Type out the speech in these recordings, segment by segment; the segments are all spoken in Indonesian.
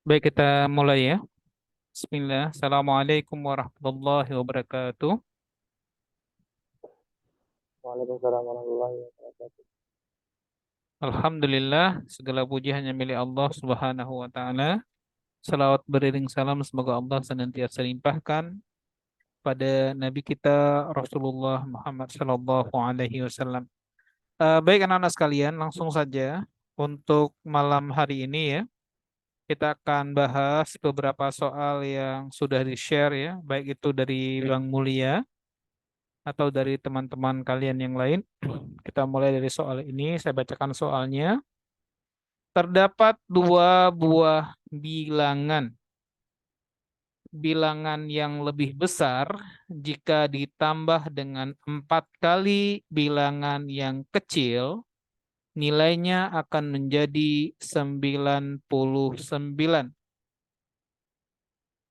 Baik, kita mulai ya. Bismillah. Assalamualaikum warahmatullahi wabarakatuh. Waalaikumsalam warahmatullahi wabarakatuh. Alhamdulillah, segala puji hanya milik Allah Subhanahu wa taala. Salawat beriring salam semoga Allah senantiasa limpahkan pada nabi kita Rasulullah Muhammad sallallahu alaihi wasallam. Baik anak-anak sekalian, langsung saja untuk malam hari ini ya. Kita akan bahas beberapa soal yang sudah di-share ya, baik itu dari Bang Mulia atau dari teman-teman kalian yang lain. Kita mulai dari soal ini, saya bacakan soalnya. Terdapat dua buah bilangan. Bilangan yang lebih besar jika ditambah dengan 4 kali bilangan yang kecil, nilainya akan menjadi 99.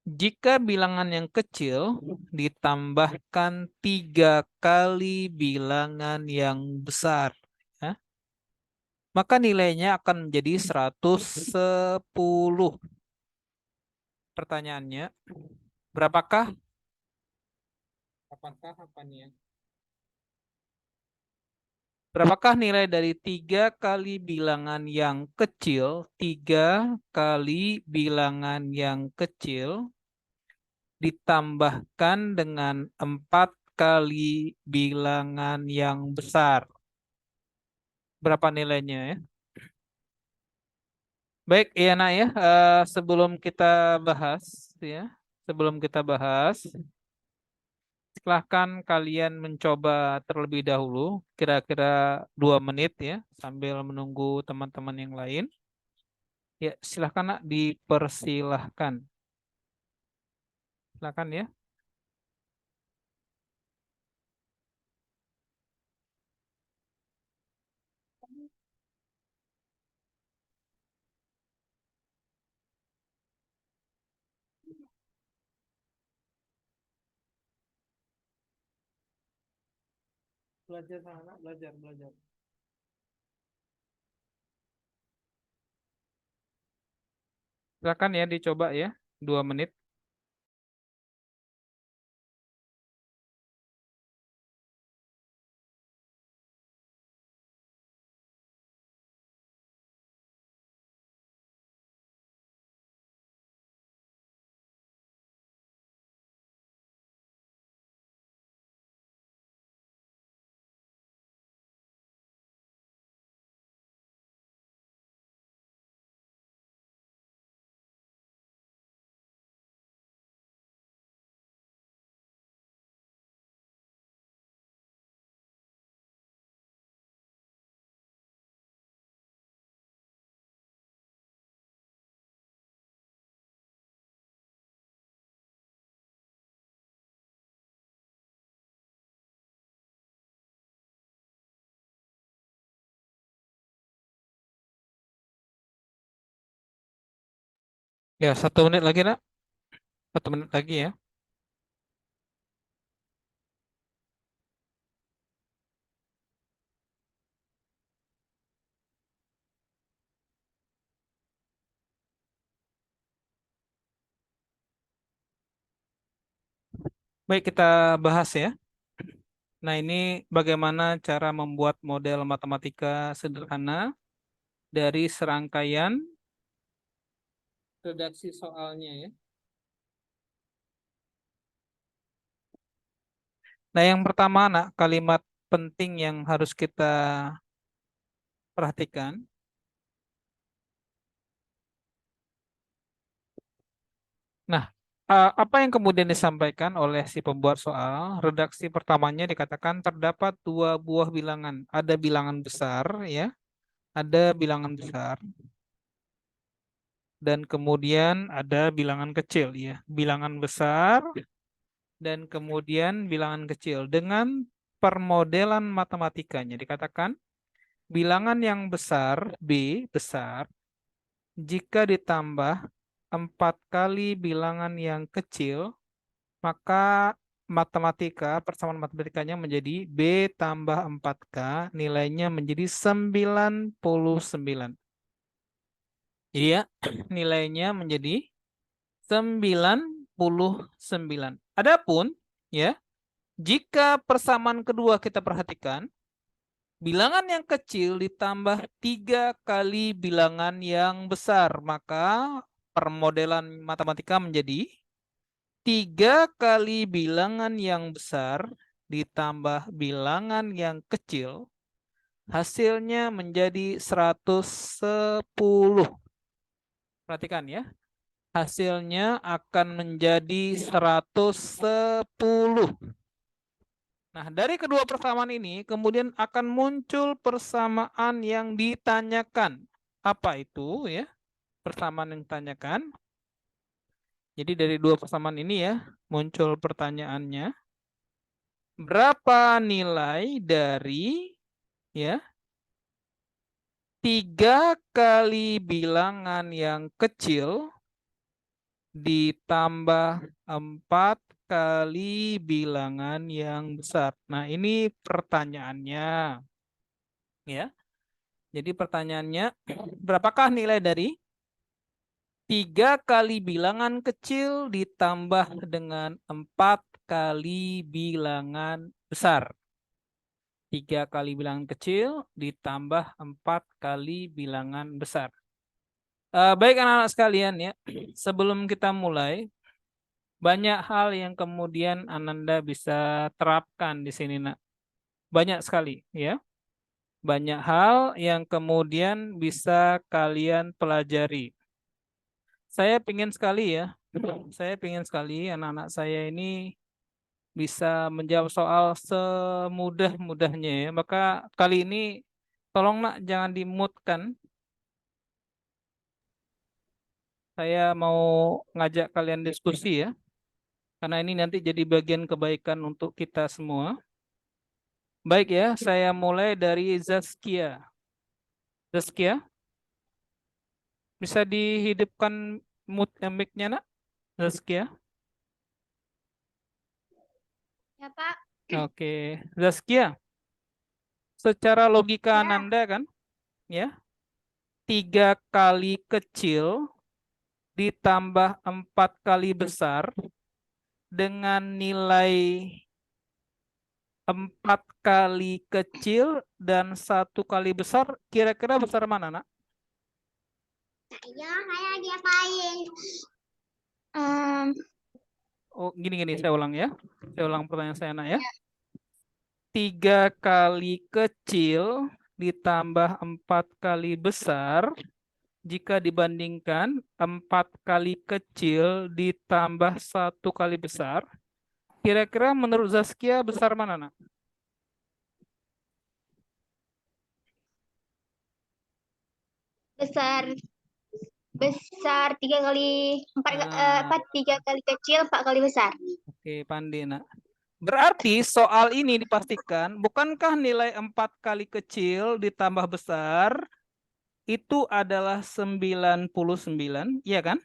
Jika bilangan yang kecil ditambahkan 3 kali bilangan yang besar, ya, maka nilainya akan menjadi 110. Pertanyaannya, berapakah? Apakah apa nih ya? Berapakah nilai dari 3 kali bilangan yang kecil? 3 kali bilangan yang kecil ditambahkan dengan 4 kali bilangan yang besar. Berapa nilainya ya? Baik, ya nak ya. Sebelum kita bahas ya, sebelum kita bahas, silahkan kalian mencoba terlebih dahulu, kira-kira 2 menit ya, sambil menunggu teman-teman yang lain. Ya, silahkan nak, dipersilahkan. Silahkan ya. Belajar sana, belajar, belajar. Silahkan ya, dicoba ya, 2 menit. Ya, 1 menit lagi nak. 1 menit lagi ya. Baik, kita bahas ya. Nah, ini bagaimana cara membuat model matematika sederhana dari serangkaian redaksi soalnya ya. Nah, yang pertama, nak, kalimat penting yang harus kita perhatikan. Nah, apa yang kemudian disampaikan oleh si pembuat soal? Redaksi pertamanya dikatakan terdapat dua buah bilangan. Ada bilangan besar ya, ada bilangan besar, dan kemudian ada bilangan kecil ya. Bilangan besar dan kemudian bilangan kecil. Dengan permodelan matematikanya dikatakan bilangan yang besar, B besar, jika ditambah 4 kali bilangan yang kecil, maka persamaan matematikanya menjadi B tambah 4K, nilainya menjadi 99. Iya, nilainya menjadi 99. Adapun ya, jika persamaan kedua kita perhatikan, bilangan yang kecil ditambah 3 kali bilangan yang besar, maka permodelan matematika menjadi 3 kali bilangan yang besar ditambah bilangan yang kecil, hasilnya menjadi 110. Perhatikan ya, hasilnya akan menjadi 110. Nah, dari kedua persamaan ini kemudian akan muncul persamaan yang ditanyakan. Apa itu ya? Persamaan yang ditanyakan. Jadi dari dua persamaan ini ya, muncul pertanyaannya. Berapa nilai dari ya 3 kali bilangan yang kecil ditambah 4 kali bilangan yang besar? Nah, ini pertanyaannya ya. Jadi pertanyaannya, berapakah nilai dari 3 kali bilangan kecil ditambah dengan 4 kali bilangan besar? 3 kali bilangan kecil ditambah 4 kali bilangan besar. Baik anak-anak sekalian ya, sebelum kita mulai, banyak hal yang kemudian Ananda bisa terapkan di sini nak. Banyak sekali ya. Banyak hal yang kemudian bisa kalian pelajari. Saya ingin sekali ya, saya ingin sekali anak-anak saya ini bisa menjawab soal semudah-mudahnya ya. Maka kali ini tolong nak jangan dimutkan. Saya mau ngajak kalian diskusi ya. Karena ini nanti jadi bagian kebaikan untuk kita semua. Baik ya, saya mulai dari Zaskia. Zaskia, bisa dihidupkan mic-nya nak? Zaskia. Ya, Pak. Oke, Zaskia. Secara logika Ya. Ananda kan, ya, 3 kali kecil ditambah 4 kali besar dengan nilai 4 kali kecil dan 1 kali besar, kira-kira besar mana nak? Ya, saya diapain? Oh, gini, saya ulang ya. Saya ulang pertanyaan saya nak ya. 3 kali kecil ditambah 4 kali besar, jika dibandingkan 4 kali kecil ditambah 1 kali besar, kira-kira menurut Zaskia besar mana nak? Besar besar 3 kali Nah, 3 kali kecil 4 kali besar. oke, pandai nak. Berarti soal ini dipastikan, bukankah nilai 4 kali kecil ditambah besar itu adalah 99, iya kan?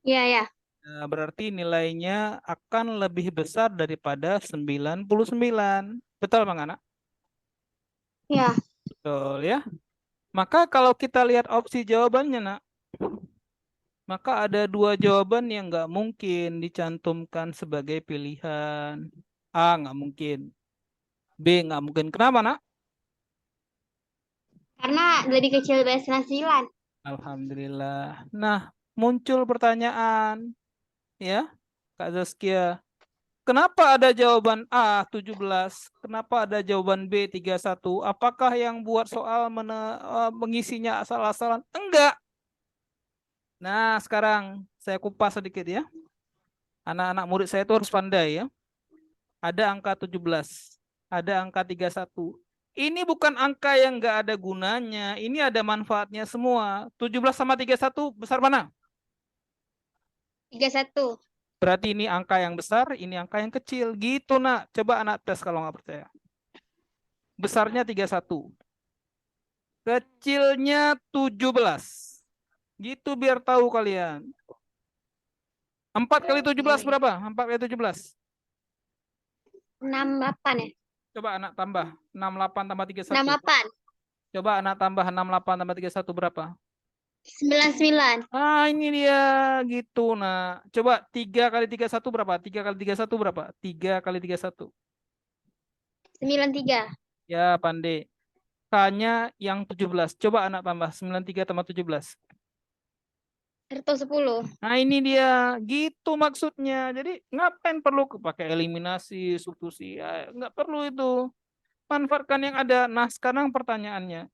Iya, ya. Nah, berarti nilainya akan lebih besar daripada 99. Betul Bang Anak? Ya. Betul ya. Maka kalau kita lihat opsi jawabannya nak, maka ada 2 jawaban yang nggak mungkin dicantumkan sebagai pilihan. A nggak mungkin, B nggak mungkin. Kenapa nak? Karena lebih kecil dari 99. Alhamdulillah. Nah, muncul pertanyaan ya, Kak Zaskia. Kenapa ada jawaban A 17? Kenapa ada jawaban B 31? Apakah yang buat soal mengisinya asal-asalan? Enggak. Nah, sekarang saya kupas sedikit ya. Anak-anak murid saya itu harus pandai ya. Ada angka 17, ada angka 31. Ini bukan angka yang enggak ada gunanya, ini ada manfaatnya semua. 17 sama 31 besar mana? 31. Berarti ini angka yang besar, ini angka yang kecil. Gitu nak. Coba anak tes kalau nggak percaya. Besarnya 31. Kecilnya 17. Gitu biar tahu kalian. 4 kali 17 berapa? 4 kali 17. 68 ya. Coba anak tambah. 68 tambah 31. 68. Coba anak tambah 68 tambah 31 berapa? 99. Ah, ini dia gitu. Nah, coba 3 kali 31 berapa? 3 kali 31 berapa? 3 kali 31. 93. Ya, pandai. K-nya yang 17. Coba anak tambah 93 tambah 17. 110. Nah, ini dia gitu maksudnya. Jadi, ngapain perlu pakai eliminasi, substitusi? Ya, nggak perlu itu. Manfaatkan yang ada. Nah, sekarang pertanyaannya.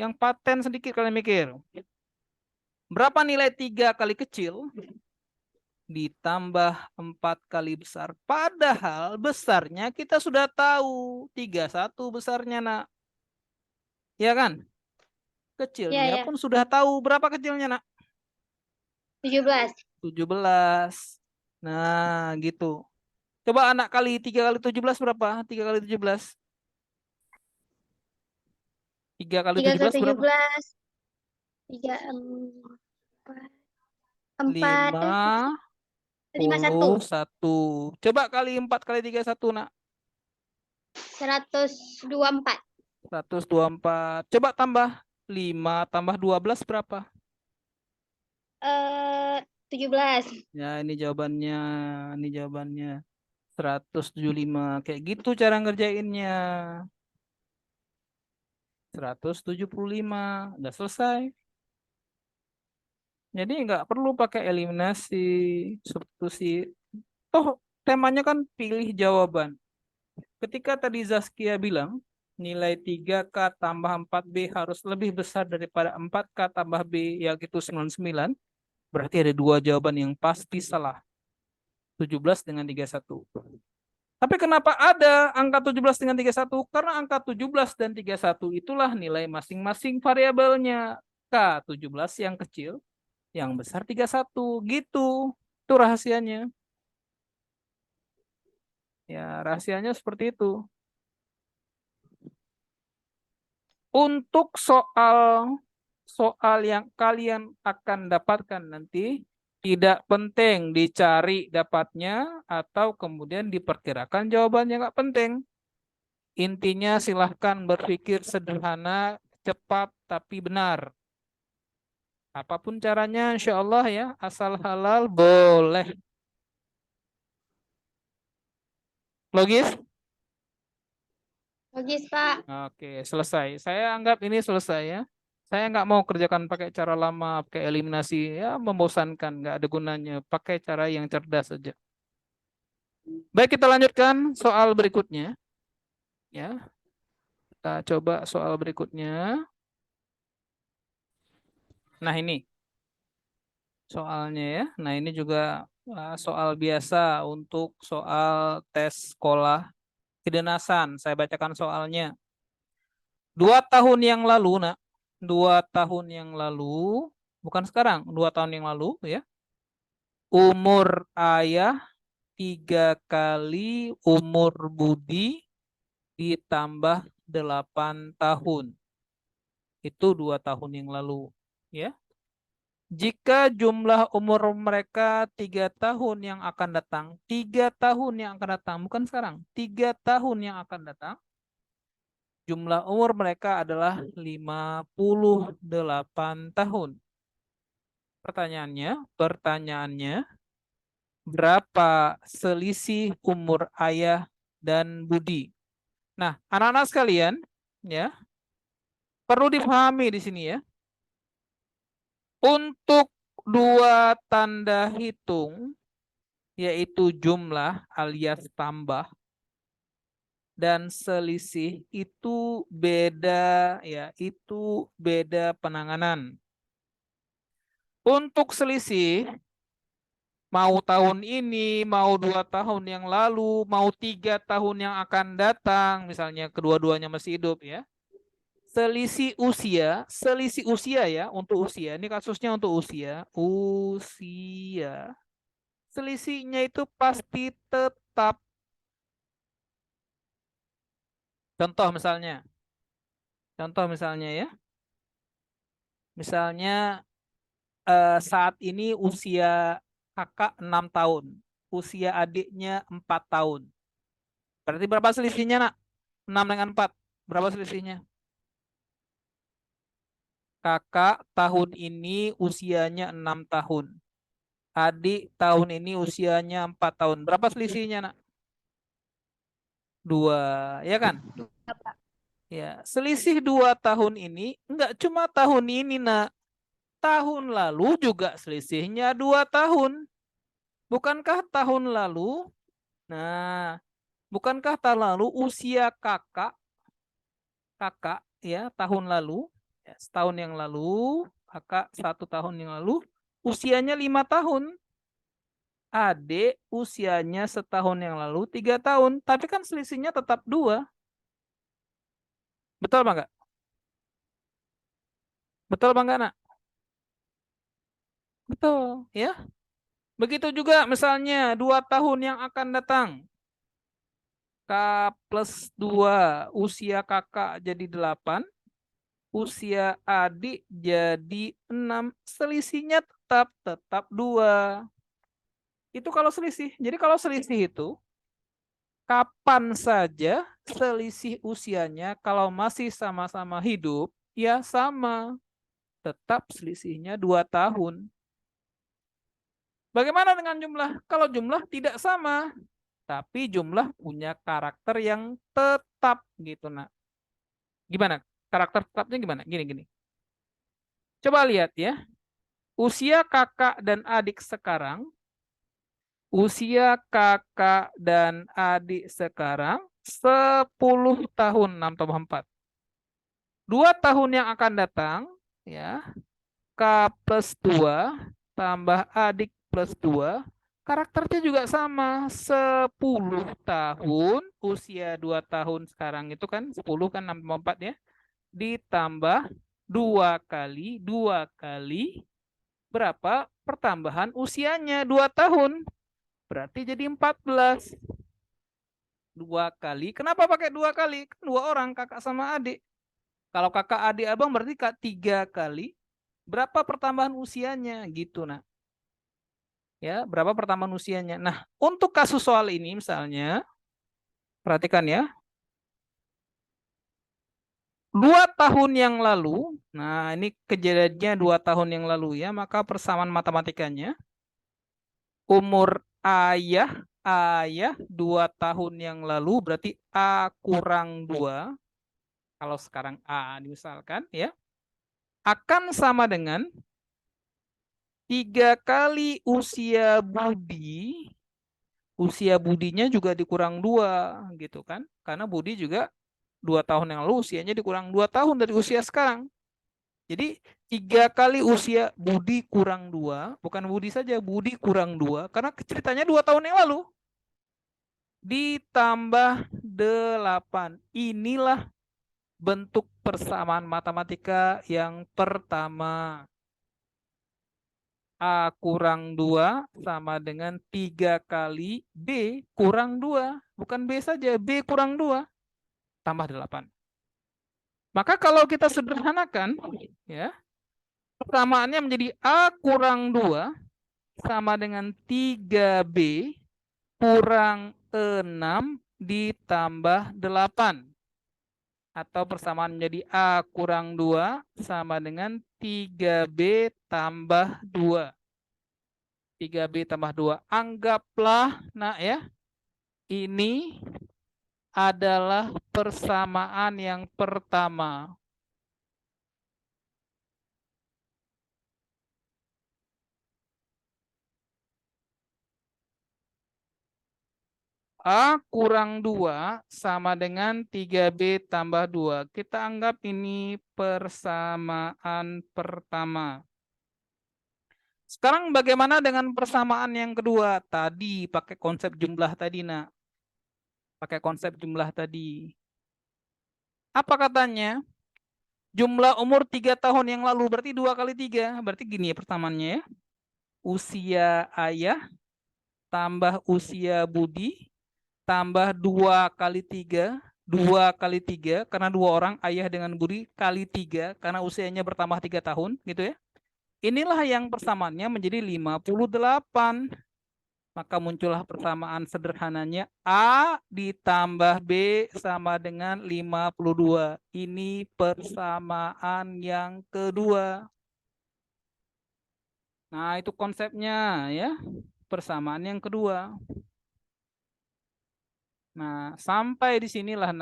Yang paten sedikit kalian mikir. Berapa nilai 3 kali kecil ditambah 4 kali besar? Padahal besarnya kita sudah tahu. 31 besarnya, nak. Ya kan? Ya, Kecilnya ya. pun sudah tahu. Berapa kecilnya, nak? 17. 17. Nah, gitu. Coba anak kali 3 kali 17 berapa? 3 kali 17. 3 kali 3 kali 17 berapa? 17. 3, 4. 4. 51. 51. Coba kali 4 kali 31, nak. 124. 124. Coba tambah 5 tambah 12 berapa? 17. Ya, ini jawabannya. Ini jawabannya. 175. Kayak gitu cara ngerjainnya. 175. Udah selesai. Jadi nggak perlu pakai eliminasi, substitusi. Toh temanya kan pilih jawaban. Ketika tadi Zaskia bilang nilai 3K tambah 4B harus lebih besar daripada 4K tambah B, yaitu 99, berarti ada dua jawaban yang pasti salah. 17 dengan 31. Tapi kenapa ada angka 17 dengan 31? Karena angka 17 dan 31 itulah nilai masing-masing variabelnya. K 17 yang kecil, yang besar 31. Gitu. Itu rahasianya. Ya, rahasianya seperti itu. Untuk soal yang kalian akan dapatkan nanti, tidak penting dicari dapatnya atau kemudian diperkirakan jawabannya, nggak penting. Intinya silahkan berpikir sederhana, cepat, tapi benar. Apapun caranya, insya Allah ya, asal halal boleh. Logis? Logis, Pak. Oke, selesai. Saya anggap ini selesai ya. Saya nggak mau kerjakan pakai cara lama, pakai eliminasi, ya membosankan, nggak ada gunanya. Pakai cara yang cerdas saja. Baik, kita lanjutkan soal berikutnya. Ya, kita coba soal berikutnya. Nah ini soalnya ya. Nah ini juga soal biasa untuk soal tes sekolah kedinasan. Saya bacakan soalnya. 2 tahun yang lalu, nak. 2 tahun yang lalu, bukan sekarang, 2 tahun yang lalu ya. Umur ayah 3 kali umur Budi ditambah 8 tahun. Itu 2 tahun yang lalu. Ya. Jika jumlah umur mereka 3 tahun yang akan datang, 3 tahun yang akan datang, bukan sekarang, 3 tahun yang akan datang, jumlah umur mereka adalah 58 tahun. Pertanyaannya, berapa selisih umur ayah dan Budi? Nah, anak-anak sekalian, ya, perlu dipahami di sini ya. Untuk dua tanda hitung, yaitu jumlah alias tambah dan selisih itu beda ya, itu beda penanganan. Untuk selisih, mau tahun ini, mau 2 tahun yang lalu, mau 3 tahun yang akan datang, misalnya kedua-duanya masih hidup ya. Selisih usia ya, untuk usia. Ini kasusnya untuk usia. Usia. Selisihnya itu pasti tetap. Contoh misalnya ya. Misalnya saat ini usia kakak 6 tahun. Usia adiknya 4 tahun. Berarti berapa selisihnya, nak? 6 dengan 4. Berapa selisihnya? Kakak tahun ini usianya 6 tahun. Adik tahun ini usianya 4 tahun. Berapa selisihnya, Nak? 2, ya kan? Ya, selisih 2 tahun ini enggak cuma tahun ini, Nak. Tahun lalu juga selisihnya 2 tahun. Bukankah tahun lalu? Nah, bukankah tahun lalu usia kakak ya tahun lalu, ya, setahun yang lalu, kakak 1 tahun yang lalu usianya 5 tahun. Adik usianya setahun yang lalu 3 tahun, tapi kan selisihnya tetap 2. Betul Bang? Betul Bang, Nak? Betul, ya. Begitu juga misalnya 2 tahun yang akan datang. K plus 2, usia kakak jadi 8, usia adik jadi 6, selisihnya tetap 2. Itu kalau selisih. Jadi kalau selisih itu, kapan saja selisih usianya kalau masih sama-sama hidup, ya sama. Tetap selisihnya 2 tahun. Bagaimana dengan jumlah? Kalau jumlah tidak sama, tapi jumlah punya karakter yang tetap gitu, Nak. Gimana? Karakter tetapnya gimana? Gini. Coba lihat ya. Usia kakak dan adik sekarang, usia kakak dan adik sekarang 10 tahun 6 tambah 4. 2 tahun yang akan datang, ya, K plus 2 tambah adik plus 2, karakternya juga sama, 10 tahun, usia 2 tahun sekarang itu kan 10 kan 6 tambah 4 ya, ditambah 2 kali berapa pertambahan usianya 2 tahun. Berarti jadi 14. 2 kali. Kenapa pakai 2 kali? Kan 2 orang, kakak sama adik. Kalau kakak adik abang berarti 3 kali. Berapa pertambahan usianya? Gitu, Nak. Ya, berapa pertambahan usianya? Nah, untuk kasus soal ini misalnya, perhatikan ya. 2 tahun yang lalu, nah ini kejadiannya 2 tahun yang lalu ya, maka persamaan matematikanya, umur ayah 2 tahun yang lalu berarti A kurang 2, kalau sekarang A misalkan ya, akan sama dengan 3 kali usia Budi, usia Budinya juga dikurang 2 gitu kan, karena Budi juga 2 tahun yang lalu usianya dikurang 2 tahun dari usia sekarang. Jadi 3 kali usia Budi kurang 2, bukan Budi saja, Budi kurang 2, karena ceritanya 2 tahun yang lalu. Ditambah 8. Inilah bentuk persamaan matematika yang pertama. A kurang 2 sama dengan 3 kali B kurang 2. Bukan B saja, B kurang 2 tambah 8. Maka kalau kita sederhanakan, ya, persamaannya menjadi A kurang 2 sama dengan 3B kurang 6 ditambah 8. Atau persamaan menjadi A kurang 2 sama dengan 3B tambah 2. 3B tambah 2. Anggaplah, nah ya, ini adalah persamaan yang pertama. A kurang 2 sama dengan 3B tambah 2. Kita anggap ini persamaan pertama. Sekarang bagaimana dengan persamaan yang kedua? Tadi pakai konsep jumlah tadi, Nak. Pakai konsep jumlah tadi. Apa katanya? Jumlah umur 3 tahun yang lalu berarti 2 kali 3. Berarti gini ya persamaannya ya. Usia ayah tambah usia Budi tambah 2 kali 3. 2 kali 3 karena 2 orang, ayah dengan Budi, kali 3 karena usianya bertambah 3 tahun gitu ya. Inilah yang persamaannya menjadi 58. Maka muncullah persamaan sederhananya A ditambah B sama dengan 52. Ini persamaan yang kedua. Nah, itu konsepnya ya. Persamaan yang kedua. Nah, sampai di sinilah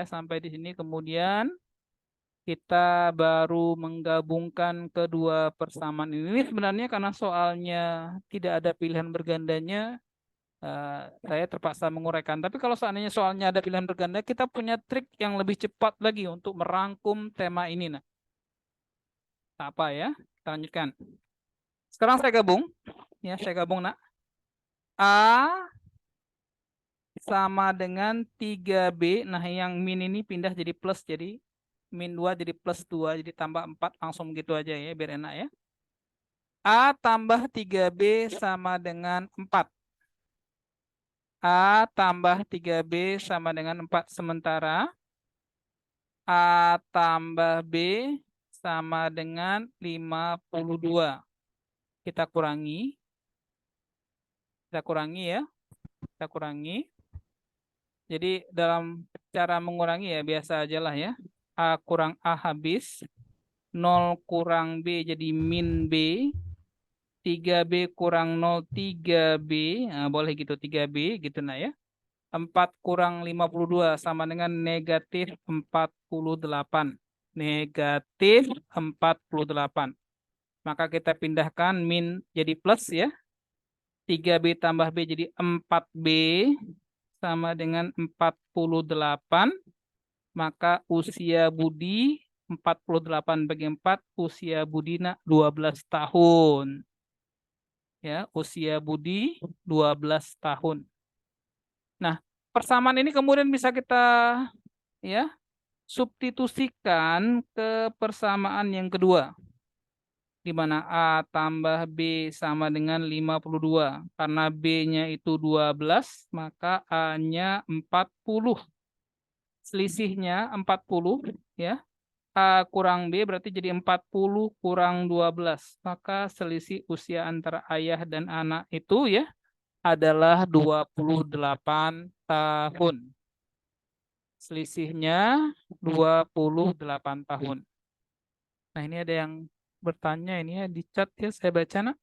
sampai di sini kemudian kita baru menggabungkan kedua persamaan ini. Ini sebenarnya karena soalnya tidak ada pilihan bergandanya, saya terpaksa menguraikan. Tapi kalau seandainya soalnya ada pilihan berganda, kita punya trik yang lebih cepat lagi untuk merangkum tema ini. Nah, apa ya? Kita lanjutkan. Sekarang saya gabung. Ya, saya gabung, nak. A sama dengan 3B. Nah, yang min ini pindah jadi plus. Jadi min 2 jadi plus 2. Jadi tambah 4. Langsung gitu aja ya, biar enak ya. A tambah 3B sama dengan 4. A tambah 3B sama dengan 4. Sementara A tambah B sama dengan 52. Kita kurangi. Kita kurangi ya. Kita kurangi. Jadi dalam cara mengurangi ya biasa aja lah ya. A kurang A habis. 0 kurang B jadi min B. 3B kurang 0, 3B. Nah, boleh gitu 3B gitu nah ya. 4 kurang 52 sama dengan negatif 48. Negatif 48. Maka kita pindahkan min jadi plus ya. 3B tambah B jadi 4B sama dengan 48. Maka usia Budi 48 bagi 4, usia Budina 12 tahun. Ya, usia Budi 12 tahun. Nah, persamaan ini kemudian bisa kita ya substitusikan ke persamaan yang kedua, di mana A tambah B sama dengan 52. Karena B-nya itu 12, maka A-nya 40. Selisihnya 40 ya. A kurang B berarti jadi 40 kurang 12. Maka selisih usia antara ayah dan anak itu ya adalah 28 tahun. Selisihnya 28 tahun. Nah, ini ada yang bertanya ini ya di chat ya, saya baca nak.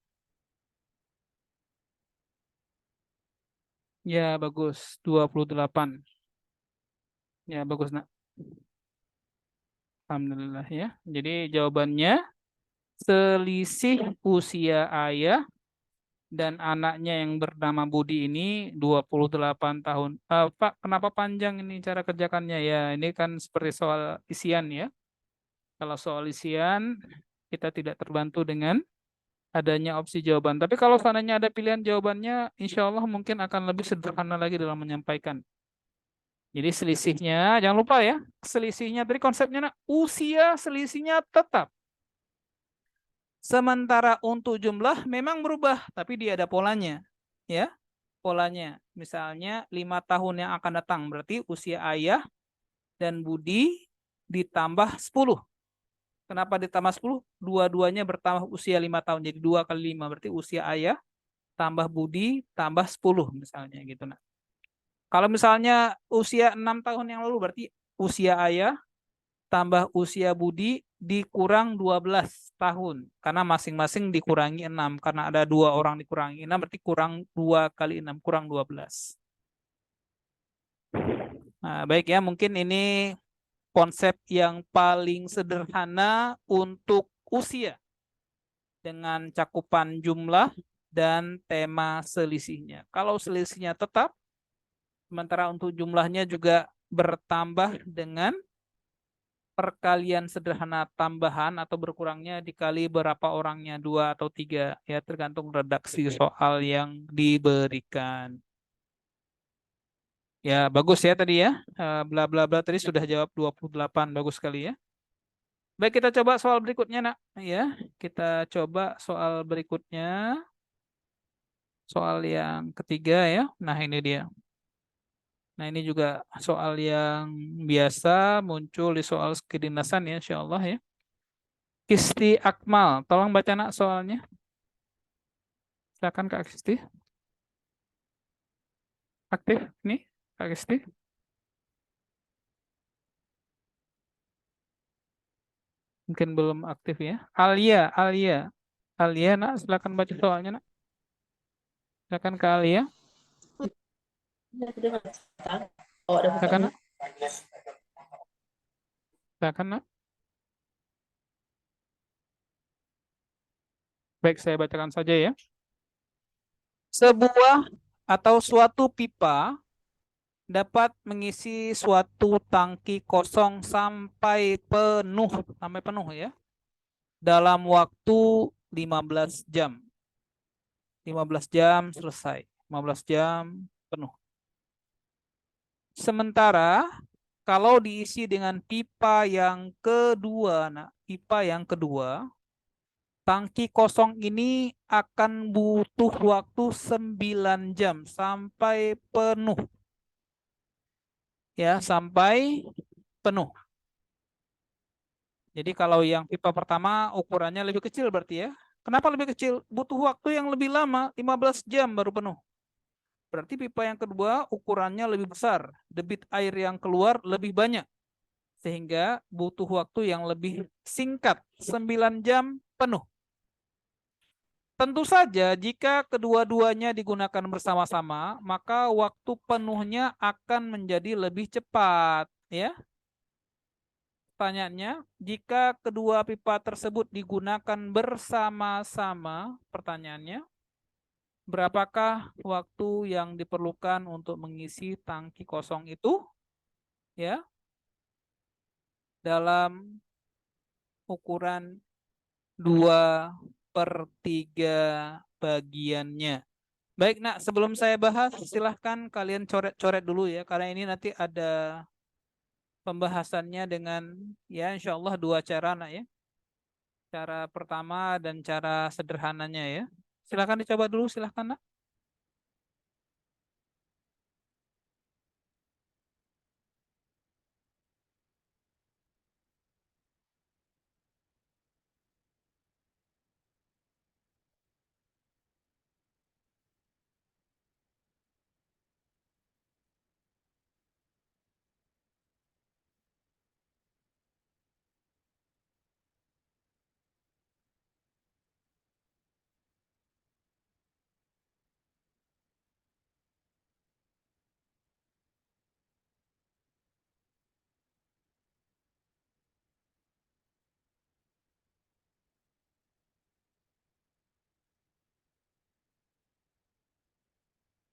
Ya, bagus. 28. Ya, bagus nak. Alhamdulillah ya. Jadi jawabannya selisih usia ayah dan anaknya yang bernama Budi ini 28 tahun. Pak, kenapa panjang ini cara kerjakannya ya? Ini kan seperti soal isian ya. Kalau soal isian kita tidak terbantu dengan adanya opsi jawaban. Tapi kalau seandainya ada pilihan jawabannya, insya Allah mungkin akan lebih sederhana lagi dalam menyampaikan. Jadi selisihnya, jangan lupa ya, selisihnya tadi konsepnya, usia selisihnya tetap. Sementara untuk jumlah memang berubah, tapi dia ada polanya. Ya, polanya. Misalnya 5 tahun yang akan datang, berarti usia ayah dan Budi ditambah 10. Kenapa ditambah 10? Dua-duanya bertambah usia 5 tahun. Jadi 2 kali 5 berarti usia ayah tambah Budi tambah 10 misalnya gitu. Nah, kalau misalnya usia 6 tahun yang lalu berarti usia ayah tambah usia Budi dikurang 12 tahun. Karena masing-masing dikurangi 6. Karena ada 2 orang dikurangi 6 berarti kurang 2 kali 6 kurang 12. Nah, baik ya, mungkin ini konsep yang paling sederhana untuk usia dengan cakupan jumlah dan tema selisihnya. Kalau selisihnya tetap, sementara untuk jumlahnya juga bertambah dengan perkalian sederhana tambahan atau berkurangnya dikali berapa orangnya, 2 atau 3, ya tergantung redaksi soal yang diberikan. Ya, bagus ya tadi ya. Bla bla bla tadi sudah jawab 28, bagus sekali ya. Baik, kita coba soal berikutnya, nak. Ya, kita coba soal berikutnya. Soal yang ketiga ya. Nah, ini dia. Nah, ini juga soal yang biasa muncul di soal kedinasan ya, insya Allah ya. Kisti Akmal, tolong baca nak soalnya. Silakan Kak Kisti. Aktif nih, Kak Kristi? Mungkin belum aktif ya. Alia, nak, silakan baca soalnya, nak. Silakan ke Alia. Silakan, nak. Silakan, nak. Baik, saya bacakan saja ya. Sebuah atau suatu pipa dapat mengisi suatu tangki kosong sampai penuh ya, dalam waktu 15 jam. 15 jam selesai, 15 jam penuh. Sementara kalau diisi dengan pipa yang kedua, pipa yang kedua, tangki kosong ini akan butuh waktu 9 jam sampai penuh. Ya, sampai penuh. Jadi kalau yang pipa pertama ukurannya lebih kecil berarti ya. Kenapa lebih kecil? Butuh waktu yang lebih lama, 15 jam baru penuh. Berarti pipa yang kedua ukurannya lebih besar. Debit air yang keluar lebih banyak. Sehingga butuh waktu yang lebih singkat, 9 jam penuh. Tentu saja jika kedua-duanya digunakan bersama-sama, maka waktu penuhnya akan menjadi lebih cepat, ya. Pertanyaannya, jika kedua pipa tersebut digunakan bersama-sama, pertanyaannya, berapakah waktu yang diperlukan untuk mengisi tangki kosong itu? Ya, dalam ukuran 2/3 bagiannya. Baik, nak, sebelum saya bahas, silahkan kalian coret-coret dulu ya, karena ini nanti ada pembahasannya dengan, ya, insya Allah 2 cara, nak ya. Cara pertama dan cara sederhananya ya. Silahkan dicoba dulu, silahkan, nak.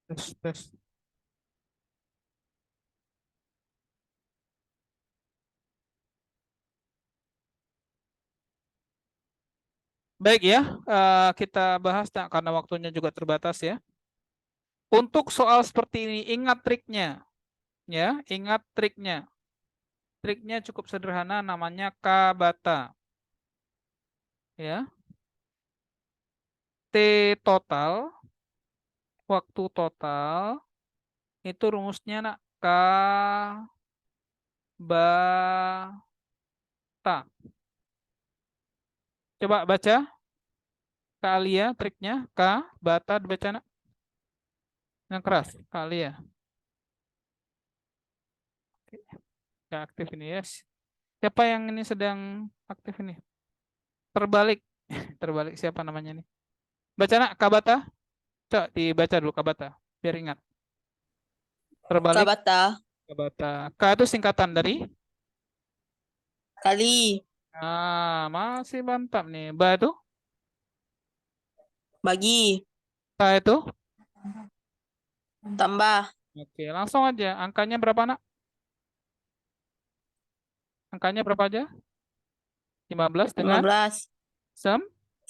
Tes, tes. Baik ya, kita bahas, nak, karena waktunya juga terbatas ya. Untuk soal seperti ini, ingat triknya. Ya, ingat triknya. Triknya cukup sederhana, namanya K-bata. Ya. T total, waktu total, itu rumusnya, nak, K-bata. Coba baca, Kak triknya, K-bata dibaca, nak. Yang keras, Kak Alia. Nggak aktif ini ya. Siapa yang ini sedang aktif ini? Terbalik. Terbalik, siapa namanya nih? Baca, nak, Kabata. Coba dibaca dulu Kabata, biar ingat. Terbalik. Kabata, Kabata. K itu singkatan dari? kali, Masih mantap nih. Ba itu? bagi, Ta itu? tambah, Oke, langsung aja. Angkanya berapa, nak? Angkanya berapa aja? 15 dengan 15, sem?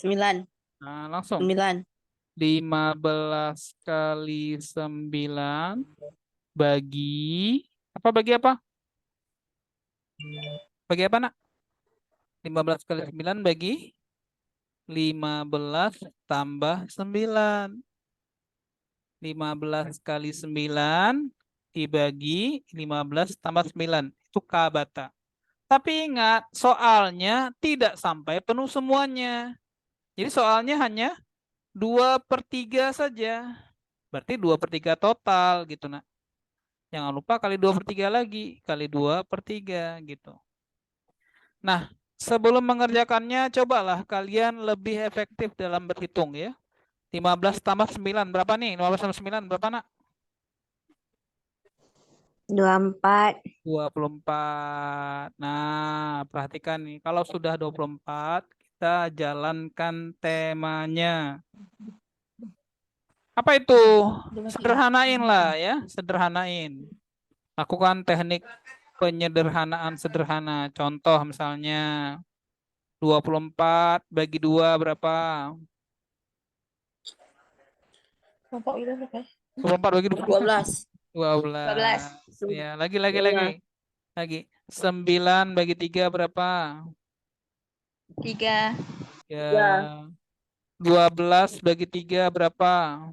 9, Nah, langsung. 9, 15 kali 9 bagi bagi apa? Bagi apa, nak? 15 kali 9 bagi 15 tambah 9. 15 kali 9 dibagi 15 tambah 9. Itu Kabata. Tapi ingat, soalnya tidak sampai penuh semuanya. Jadi soalnya hanya 2/3 saja. Berarti 2/3 total gitu nak. Jangan lupa kali 2/3 lagi, kali 2/3 gitu. Nah, sebelum mengerjakannya, cobalah kalian lebih efektif dalam berhitung ya. 15 tambah 9 berapa nih? 15 tambah 9 berapa nak? 24. 24. Nah, perhatikan nih. Kalau sudah 24, kita jalankan temanya. Apa itu? Sederhanain lah ya, sederhanain. Lakukan teknik penyederhanaan sederhana. Contoh misalnya 24 bagi 2 berapa? Kelompok itu berapa? 24 bagi 2 12. 12. Ya, lagi. 9 bagi 3 berapa? 3. Ya, 12 bagi 3 berapa?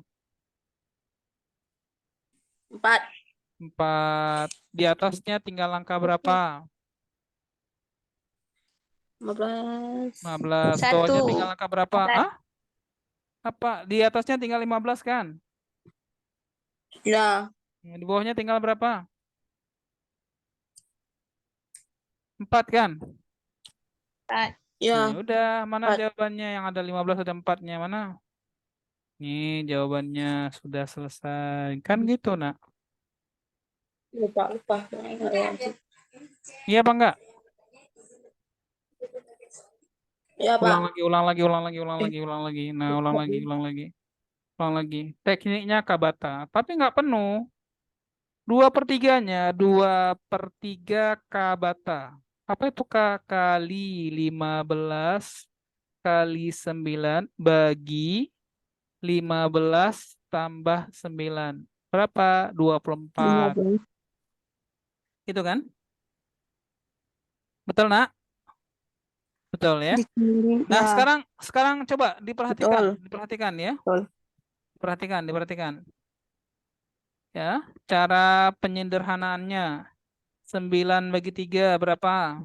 4. 4. Di atasnya tinggal angka berapa? 15. 15. 1. Bawahnya tinggal angka berapa? Ah? Apa? Di atasnya tinggal 15 kan? Ya. Di bawahnya tinggal berapa? 4 kan? 4. Ya. Ya udah, mana 4. jawabannya yang ada 15 ada 4-nya mana? Nih jawabannya sudah selesai. Kan gitu, nak. Lupa. Iya apa enggak? Ya, Pak. Ulang lagi. Nah, ulang lagi. Tekniknya Kabata, tapi nggak penuh. 2/3-nya, 2/3 Kabata. Apa itu K? Kali 15 kali 9 bagi 15 tambah 9. Berapa? 24. 15. Itu kan? Betul, nak? Betul ya? Nah, Ya, sekarang coba diperhatikan, betul. diperhatikan ya. Betul. Diperhatikan. Ya, cara penyederhanaannya. 9 bagi 3 berapa?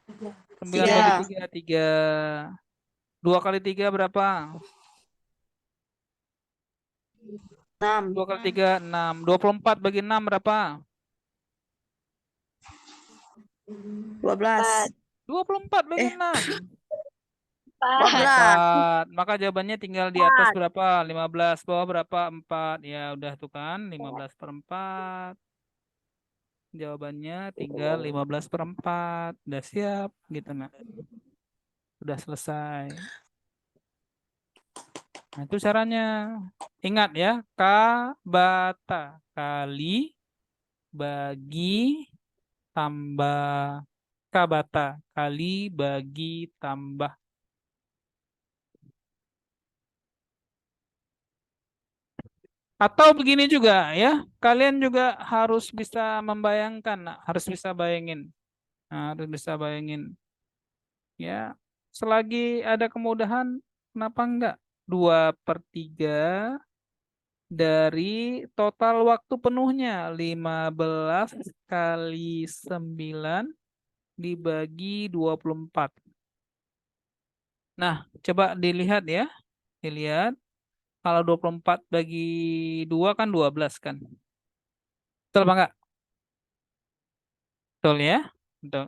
9 bagi 3. 3, 3. 2 kali 3 berapa? 6. 2 kali 3, 6. 24 bagi 6 berapa? 12. 24 bagi 6. 14. 4. Maka jawabannya tinggal di atas berapa? 15. Bawah berapa? 4. Ya udah tuh kan. 15/4. Jawabannya tinggal 15/4. Udah siap gitu nah. Udah selesai. Nah, itu caranya. Ingat ya, Kabata. Kali bagi tambah Kabata. Kali bagi tambah. Atau begini juga ya, kalian juga harus bisa membayangkan, nah, harus bisa bayangin. Nah, harus bisa bayangin. Ya, selagi ada kemudahan, kenapa enggak? 2/3 dari total waktu penuhnya 15 kali 9 dibagi 24. Nah, coba dilihat ya. Dilihat. Kalau 24 bagi 2 kan 12 kan. Betul apa enggak? Betul ya? Betul.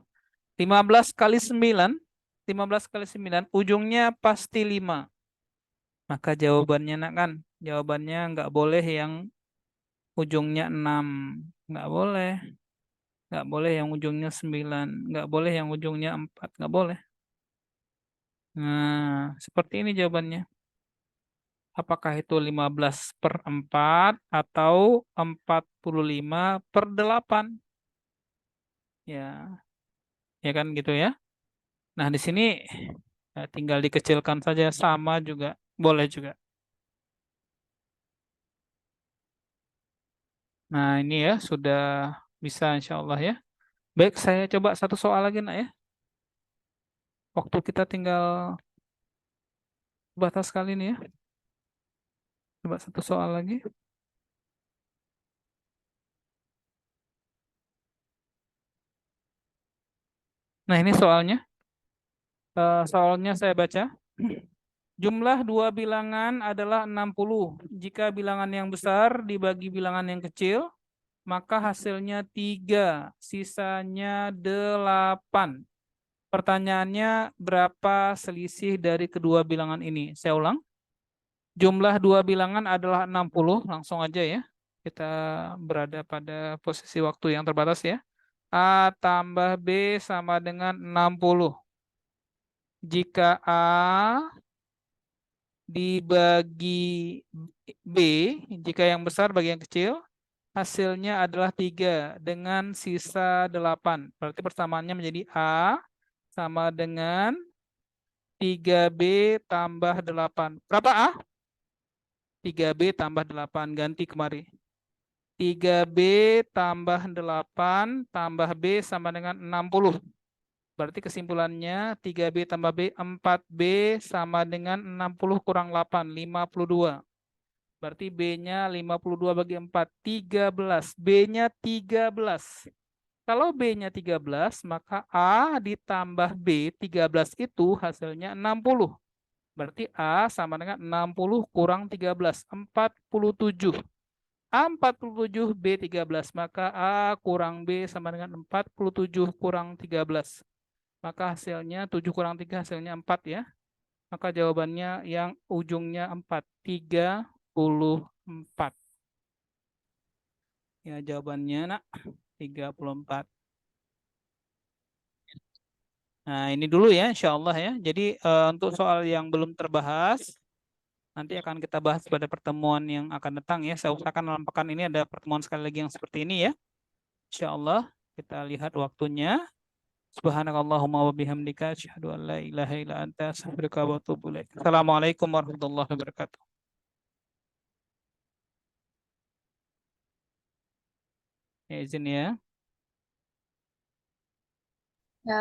15 kali 9, 15 kali 9, ujungnya pasti 5. Maka jawabannya nak kan, jawabannya nggak boleh yang ujungnya 6. Nggak boleh. Nggak boleh yang ujungnya 9. Nggak boleh yang ujungnya 4. Nggak boleh. Nah, seperti ini jawabannya. Apakah itu 15/4 atau 45/8? Ya, ya kan gitu ya. Nah, di sini tinggal dikecilkan saja sama juga. Boleh juga. Nah, ini ya sudah bisa insya Allah ya. Baik, saya coba satu soal lagi nak ya. Waktu kita tinggal batas kali ini ya. Coba satu soal lagi. Nah, ini soalnya. Soalnya saya baca. Jumlah dua bilangan adalah 60. Jika bilangan yang besar dibagi bilangan yang kecil, maka hasilnya 3, sisanya 8. Pertanyaannya, berapa selisih dari kedua bilangan ini? Saya ulang. Jumlah dua bilangan adalah 60. Langsung aja ya. Kita berada pada posisi waktu yang terbatas ya. A tambah B sama dengan 60. Jika A dibagi B, jika yang besar bagi yang kecil, hasilnya adalah 3 dengan sisa 8. Berarti persamaannya menjadi A sama dengan 3B tambah 8. Berapa A? 3B tambah 8. Ganti kemari. 3B tambah 8 tambah B sama dengan 60. Berarti kesimpulannya 3B tambah B, 4B sama dengan 60 kurang 8, 52. Berarti B-nya 52 bagi 4, 13. B-nya 13. Kalau B-nya 13, maka A ditambah B, 13 itu hasilnya 60. Berarti A sama dengan 60 kurang 13, 47. A 47, B 13. Maka A kurang B sama dengan 47 kurang 13. Maka hasilnya 7 kurang 3 hasilnya 4 ya. Maka jawabannya yang ujungnya 4. 34. Ya jawabannya nak 34. Nah ini dulu ya insya Allah ya. Jadi untuk soal yang belum terbahas, nanti akan kita bahas pada pertemuan yang akan datang ya. Saya usahakan dalam pekan ini ada pertemuan sekali lagi yang seperti ini ya. Insya Allah kita lihat waktunya. Subhanakallahumma wa bihamdika asyhadu an la ilaha illa anta astaghfiruka wa atubu ilaik. Assalamualaikum warahmatullahi wabarakatuh. Ya, izin ya.